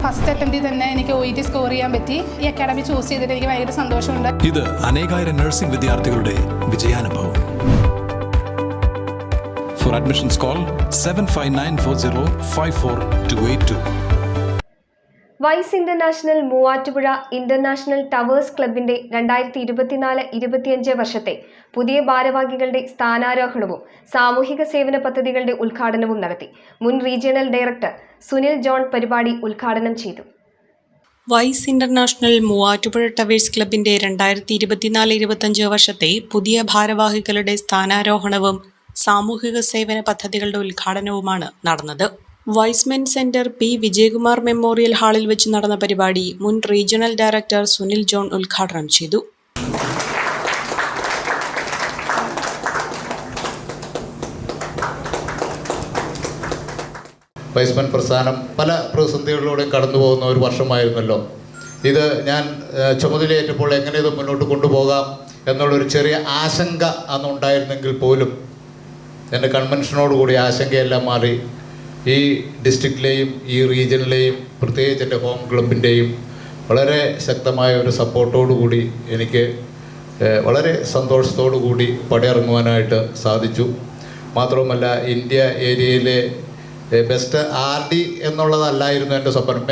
First അറ്റംപ്റ്റിൽ തന്നെ എനിക്ക് OET score ചെയ്യാൻ പറ്റി. ഈ അക്കാഡമി ചൂസ് ചെയ്തിട്ട് എനിക്ക് ഭയങ്കര സന്തോഷമുണ്ട്. ഇത് അനേകായിരം നഴ്സിംഗ് വിദ്യാർത്ഥികളുടെ വിജയാനുഭവം. For admissions call 7594054282. Wise international Muvattupuzha international towers ക്ലബിന്റെ 2024-25 വർഷത്തെ പുതിയ ഭാരവാഹികളുടെ സ്ഥാനാരോഹണവും സാമൂഹിക സേവന പദ്ധതികളുടെ ഉദ്ഘാടനവും നടത്തി. മുൻ റീജിയണൽ ഡയറക്ടർ സുനിൽ ജോൺ പരിപാടി ഉദ്ഘാടനം ചെയ്തു. വൈസ് ഇന്റർനാഷണൽ മൂവാറ്റുപുഴ ടവേഴ്സ് ക്ലബിന്റെ 2024-25 വർഷത്തെ പുതിയ ഭാരവാഹികളുടെ സ്ഥാനാരോഹണവും സാമൂഹിക സേവന പദ്ധതികളുടെ ഉദ്ഘാടനവുമാണ് നടന്നത്. Wise men centre P Vijayakumar memorial ഹാളിൽ വെച്ച് നടന്ന പരിപാടി മുൻ റീജിയണൽ ഡയറക്ടർ സുനിൽ ജോൺ ഉദ്ഘാടനം ചെയ്തു. വൈസ്മെൻ പ്രസ്ഥാനം പല പ്രതിസന്ധികളിലൂടെയും കടന്നു പോകുന്ന ഒരു വർഷമായിരുന്നല്ലോ. ഇത് ഞാൻ ചുമതലയേറ്റപ്പോൾ എങ്ങനെ ഇത് മുന്നോട്ട് കൊണ്ടുപോകാം എന്നുള്ളൊരു ചെറിയ ആശങ്ക അന്നുണ്ടായിരുന്നെങ്കിൽ പോലും എൻ്റെ കൺവെൻഷനോടുകൂടി ആശങ്കയെല്ലാം മാറി ഈ ഡിസ്ട്രിക്റ്റിലെയും ഈ റീജിയനിലെയും പ്രത്യേകിച്ച് എൻ്റെ ഹോം ക്ലബിൻ്റെയും വളരെ ശക്തമായ ഒരു സപ്പോർട്ടോടുകൂടി എനിക്ക് വളരെ സന്തോഷത്തോടു കൂടി പടിയിറങ്ങുവാനായിട്ട് സാധിച്ചു. മാത്രവുമല്ല ഇന്ത്യ ഏരിയയിലെ ബെസ്റ്റ് RD എന്നുള്ളതല്ലായിരുന്നു എൻ്റെ സ്വപ്നം.